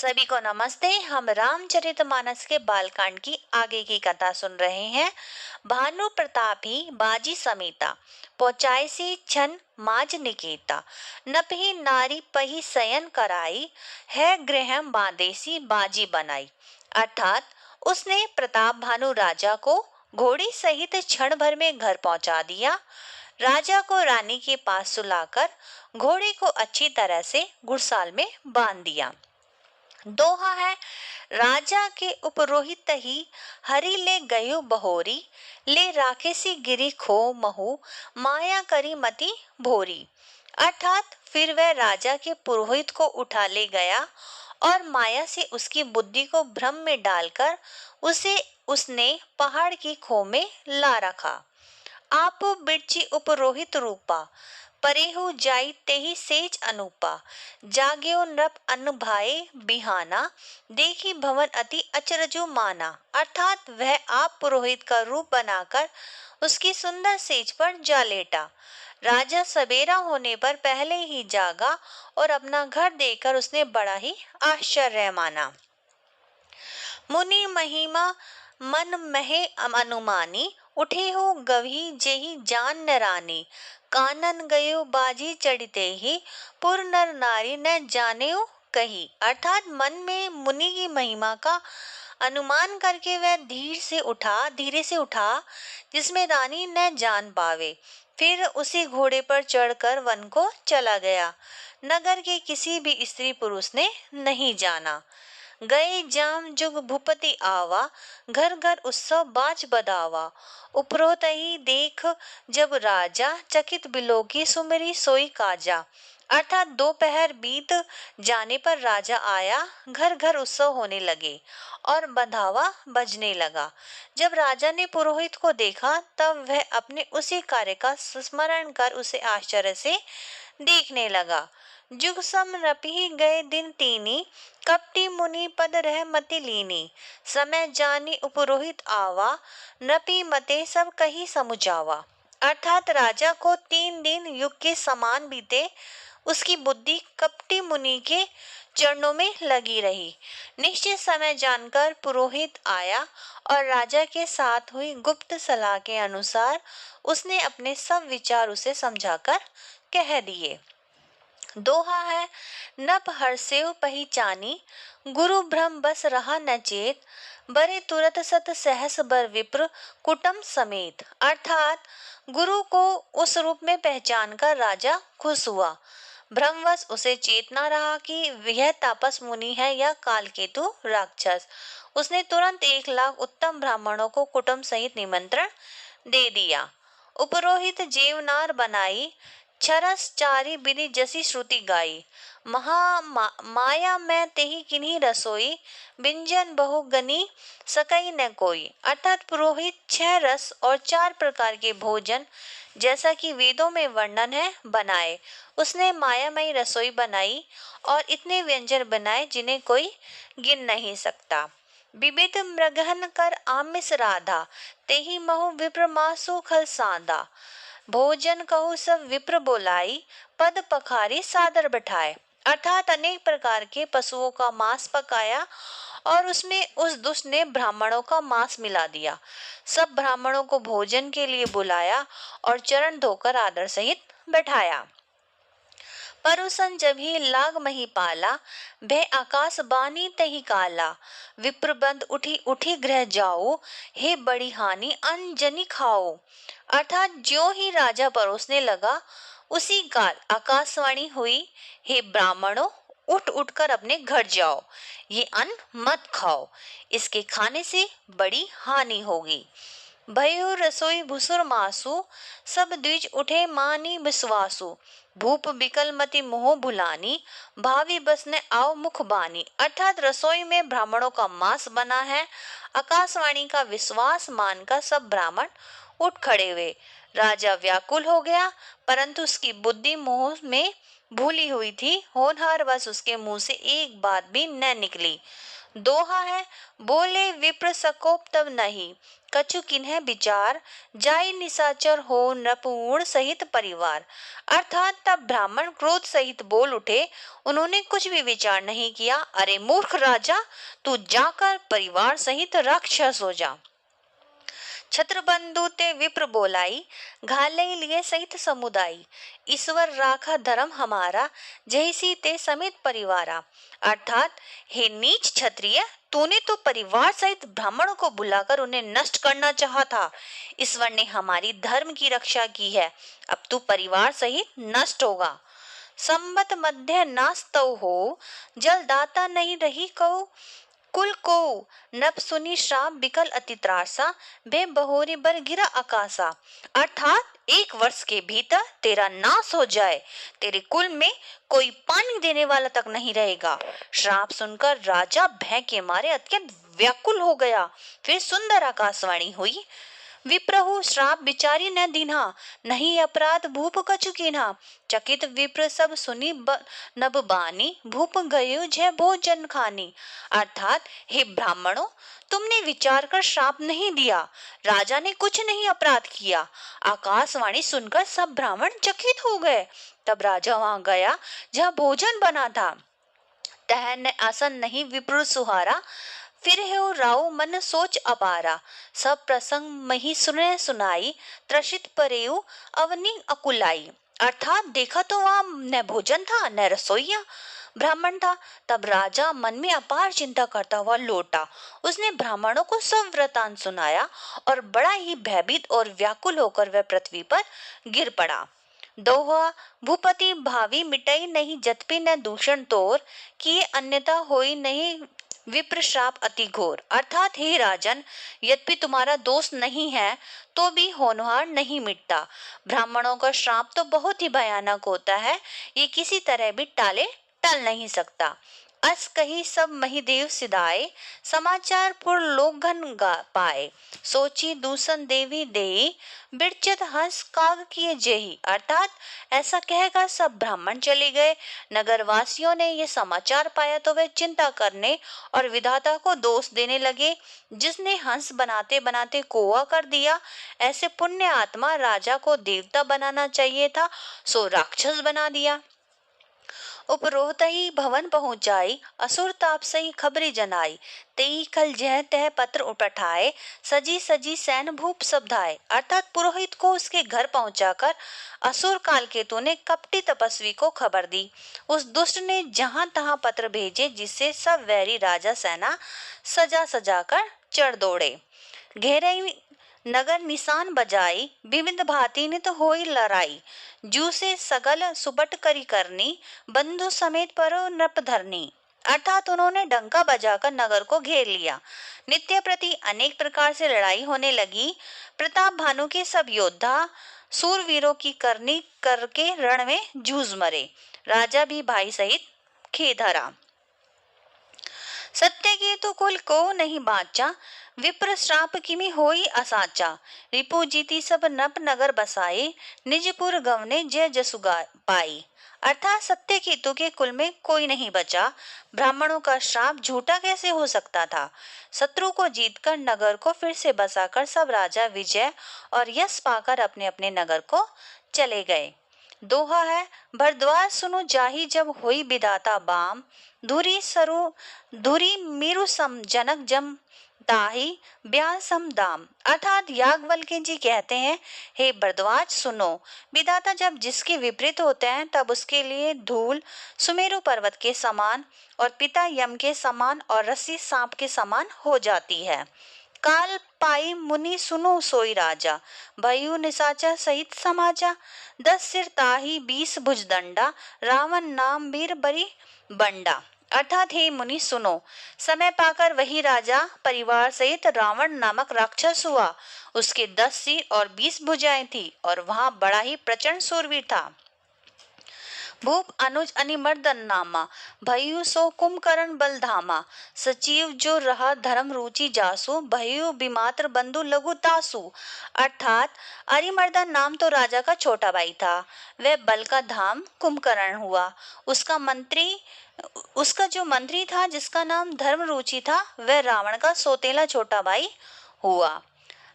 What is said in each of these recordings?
सभी को नमस्ते। हम रामचरितमानस के बालकांड की आगे की कथा सुन रहे हैं। भानु प्रताप ही बाजी समेता, पहुंचाई छन माज निकेता, नपही नारी पही शयन कराई, है गृह बांदेसी बाजी बनाई। अर्थात उसने प्रताप भानु राजा को घोड़ी सहित क्षण भर में घर पहुंचा दिया। राजा को रानी के पास सुलाकर घोड़े को अच्छी तरह से घुड़साल में बांध दिया। दोहा है, राजा के उपरोहित ही हरि ले गयो बहोरी, ले राखे सी गिरी खो महू, माया करी मति भोरी। अर्थात फिर वह राजा के पुरोहित को उठा ले गया और माया से उसकी बुद्धि को भ्रम में डालकर उसे उसने पहाड़ की खो में ला रखा। आप बिरची उपरोहित रूपा, परेहु जाई तेहि सेज अनूपा, जाग्यो नृप अन्न भाए बिहाना, देखी भवन अति अचरजु माना। अर्थात वह आप पुरोहित का रूप बनाकर उसकी सुंदर सेज पर जा लेटा। राजा सवेरा होने पर पहले ही जागा और अपना घर देखकर उसने बड़ा ही आश्चर्य माना। मुनि महिमा मन महे अनुमानी, उठे हो गवी जेहि जान न रानी, कानन गयो बाजी चढ़ते ही, पुर नर नारी न जाने कही। अर्थात मन में मुनि की महिमा का अनुमान करके वह धीरे से उठा जिसमें रानी न जान पावे। फिर उसी घोड़े पर चढ़कर वन को चला गया। नगर के किसी भी स्त्री पुरुष ने नहीं जाना। गए जाम जुग भूपति आवा, घर घर उत्सव बाज बदावा, उपरोत ही देख जब राजा, चकित बिलोकी सुमिरी सोई काजा। अर्थात दोपहर बीत जाने पर राजा आया, घर घर उत्सव होने लगे और बंधावा बजने लगा। जब राजा ने पुरोहित को देखा तब वह अपने उसी कार्य का स्मरण कर उसे आश्चर्य से देखने लगा। जुग सम रपी गए दिन तीनी, कपटी मुनि पद रह मति लीनी, समय जानी उपरोहित आवा, नपी मते सब कही समुझावा। अर्थात राजा को 3 दिन युग के समान बीते। उसकी बुद्धि कपटी मुनि के चरणों में लगी रही। निश्चित समय जानकर पुरोहित आया और राजा के साथ हुई गुप्त सलाह के अनुसार उसने अपने सब विचार उसे समझाकर कह दिए। दोहा है, नभ हर्षेव पहिचानी, गुरु भ्रम बस रहा न चेत, बरे तुरत सत सहस बर विप्र कुटुम समेत। अर्थात गुरु को उस रूप में पहचान कर राजा खुश हुआ। भ्रमवश उसे चेतना रहा कि यह तापस मुनि है या कालकेतु राक्षस। उसने तुरंत 1 लाख उत्तम ब्राह्मणों को कुटुंब सहित निमंत्रण दे दिया। उपरोहित जेवनार बनाई, छरस चारी विधि जसी श्रुति गाई, माया में तेहि किन्हीं रसोई, व्यंजन बहुगनी सकई न कोई। अर्थात पुरोहित 6 रस और 4 प्रकार के भोजन जैसा कि वेदों में वर्णन है बनाए। उसने मायामयी रसोई बनाई और इतने व्यंजन बनाए जिन्हें कोई गिन नहीं सकता। विविध मृगहन कर आमिस राधा, तेहि महु विप्र मासु खल सादा, भोजन कहु सब विप्र बोलाई, पद पखारी सादर बैठाए। अर्थात अनेक प्रकार के पशुओं का मांस पकाया और उसमें उस दुष्ट ने ब्राह्मणों का मांस मिला दिया। सब ब्राह्मणों को भोजन के लिए बुलाया और चरण धोकर आदर सहित बैठाया। परुसन जब ही लाग मही पाला, भय आकाश बानी तही काला, विप्रबंद उठी उठी ग्रह जाओ, हे बड़ी हानि अनजनी खाओ। अर्थात ज्यों ही राजा परोसने लगा उसी काल आकाशवाणी हुई, हे ब्राह्मणों उठ उठकर अपने घर जाओ, ये अन्न मत खाओ, इसके खाने से बड़ी हानि होगी। भयो रसोई भुसुर मासु, सब द्विज उठे मानी विश्वासु, भूप बिकल मति मोह भुलानी, भावी बस ने आओ मुख बानी। अर्थात रसोई में ब्राह्मणों का मांस बना है। आकाशवाणी का विश्वास मानकर सब ब्राह्मण उठ खड़े हुए। राजा व्याकुल हो गया, परंतु उसकी बुद्धि मोह में भूली हुई थी। होनहार बस उसके मुंह से एक बात भी न निकली। दोहा है, बोले विप्र सकोप तब नहीं, कछु किन्ह विचार, जाई निशाचर हो नपुंसक सहित परिवार। अर्थात तब ब्राह्मण क्रोध सहित बोल उठे, उन्होंने कुछ भी विचार नहीं किया। अरे मूर्ख राजा, तू जाकर परिवार सहित राक्षस हो जा। छत्रबंधु ते विप्र बोलाई, घाले लिए सहित समुदाई, ईश्वर राखा धर्म हमारा, जैसी ते समेत परिवारा। अर्थात हे नीच क्षत्रिय, तूने तो परिवार सहित ब्राह्मणों को बुलाकर उन्हें नष्ट करना चाहा था। ईश्वर ने हमारी धर्म की रक्षा की है, अब तू परिवार सहित नष्ट होगा। संबत मध्य नास्तव हो, जल दाता नहीं रही कहो, कुल को नभ सुनी श्राप बिकल अति त्रासा, बे बहोरी बर गिरा आकाशा। अर्थात 1 वर्ष के भीतर तेरा नाश हो जाए, तेरे कुल में कोई पानी देने वाला तक नहीं रहेगा। श्राप सुनकर राजा भय के मारे अत्यंत व्याकुल हो गया। फिर सुंदर आकाशवाणी हुई, विप्रहु श्राप विचारी न दीन्हा, नहीं अपराध भूप कछु कीन्हा। चकित विप्र सब सुनी नभ बानी, भूप गयो जय भोजन खानी। अर्थात हे ब्राह्मणों, तुमने विचार कर श्राप नहीं दिया, राजा ने कुछ नहीं अपराध किया। आकाशवाणी सुनकर सब ब्राह्मण चकित हो गए। तब राजा वहां गया जहाँ भोजन बना था। टहन आसन नहीं विप्र सुहारा, फिर हो राव मन सोच अपारा। सब प्रसंग मही सुने सुनाई, त्रसित परेऊ अवनी अकुलाई। अर्थात देखा तो वहां न भोजन था न रसोईया, ब्राह्मण था। तब राजा मन में अपार चिंता करता हुआ लौटा। उसने ब्राह्मणों को सब वृतांत सुनाया और बड़ा ही भयभीत और व्याकुल होकर वह पृथ्वी पर गिर पड़ा। दोहा, भूपति भावी मिटई नहीं जतपि न दूषण तोर, किए अन्यथा होई नहीं विप्र श्राप अति घोर। अर्थात हे राजन, यद्यपि तुम्हारा दोष नहीं है तो भी होनहार नहीं मिटता। ब्राह्मणों का श्राप तो बहुत ही भयानक होता है, ये किसी तरह भी टल नहीं सकता। अस कही सब महिदेव सिधाए, समाचार पुर लोग घन गा पाए। सोची दूषण देवी देई, बिरचित हंस काग किए जेही। अर्थात ऐसा कहकर सब ब्राह्मण चले गए। नगर वासियों ने ये समाचार पाया तो वे चिंता करने और विधाता को दोष देने लगे, जिसने हंस बनाते बनाते कौवा कर दिया। ऐसे पुण्य आत्मा राजा को देवता बनाना चाहिए था, सो राक्षस बना दिया। उपरोत ही भवन पहुंचाई, असुर ताप सही खबरी जनाई। तेई कल जह तह पत्र उपठाए, सजी सजी सैन भूप सब धाए। अर्थात पुरोहित को उसके घर पहुंचाकर असुर कालकेतु ने कपटी तपस्वी को खबर दी। उस दुष्ट ने जहां तहां पत्र भेजे, जिससे सब वैरी राजा सेना सजा सजा कर चढ़ दौड़े। घेरे नगर निशान बजाई, विविध भांति नित होई लड़ाई। जू से सगल सुबट करी करनी, बंधु समेत परो नृप धरनी। अर्थात उन्होंने डंका बजाकर नगर को घेर लिया। नित्य प्रति अनेक प्रकार से लड़ाई होने लगी। प्रताप भानु के सब योद्धा सूरवीरों की करनी करके रण में जूझ मरे। राजा भी भाई सहित खेधरा। सत्य के तो कुल को नहीं बाचा, विप्र श्राप किमि होई असाचा। रिपु जीती सब नप नगर बसाए, निजपुर गवने जय जसुगा पाई। अर्थात सत्य केतु के कुल में कोई नहीं बचा। ब्राह्मणों का श्राप झूठा कैसे हो सकता था। शत्रु को जीतकर नगर को फिर से बसाकर सब राजा विजय और यश पाकर अपने अपने नगर को चले गए। दोहा है, भरद्वाज सुनो जाहि जब होई विधाता बाम, धुरी मीरु सम जनक जम ताही ब्याह सम दाम। अर्थात याज्ञवल्क्य जी कहते हैं, हे भरद्वाज सुनो, विधाता जब जिसके विपरीत होते हैं तब उसके लिए धूल सुमेरु पर्वत के समान और पिता यम के समान और रस्सी सांप के समान हो जाती है। काल पाई मुनि सुनो सोई राजा, भयु निशाचा सहित समाजा। 10 सिर ताही 20 भुज दंडा, रावण नाम वीर बरी बंडा। अर्थात हे मुनि सुनो, समय पाकर वही राजा परिवार सहित रावण नामक राक्षस हुआ। उसके 10 सिर और 20 भुजाएं थी और वहां बड़ा ही प्रचंड शूरवीर था। भूप अनुज अनिमर्दन नामा, भयु सो कुंभकर्ण बलधामा, सचिव जो रहा धर्म रुचि जासु, भयु बिमात्र बंधु लघु तासु। अर्थात अरिमर्दन नाम तो राजा का छोटा भाई था, वह बल का धाम कुंभकर्ण हुआ। उसका जो मंत्री था जिसका नाम धर्म रुचि था, वह रावण का सोतेला छोटा भाई हुआ।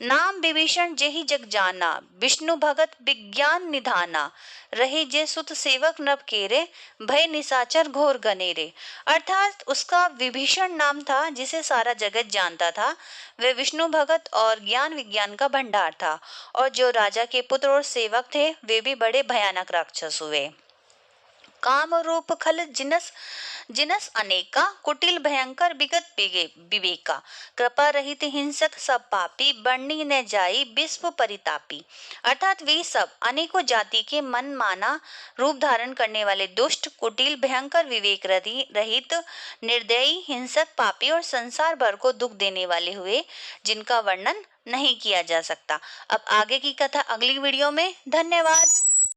नाम विभीषण जेहि जग जाना, विष्णु भगत विज्ञान निधाना, रहे जे सुत सेवक नभ केरे, भय निशाचर घोर गनेरे। अर्थात उसका विभीषण नाम था जिसे सारा जगत जानता था। वह विष्णु भगत और ज्ञान विज्ञान का भंडार था, और जो राजा के पुत्र और सेवक थे वे भी बड़े भयानक राक्षस हुए। काम रूप खल जिनस जिनस अनेका, कुटिल भयंकर विगत विवेका, कृपा रहित हिंसक सब पापी, बरनी न जाई विश्व परितापी। अर्थात वे सब अनेकों जाति के मन माना रूप धारण करने वाले दुष्ट, कुटिल, भयंकर, विवेक रहित, निर्दयी, हिंसक, पापी और संसार भर को दुख देने वाले हुए, जिनका वर्णन नहीं किया जा सकता। अब आगे की कथा अगली वीडियो में। धन्यवाद।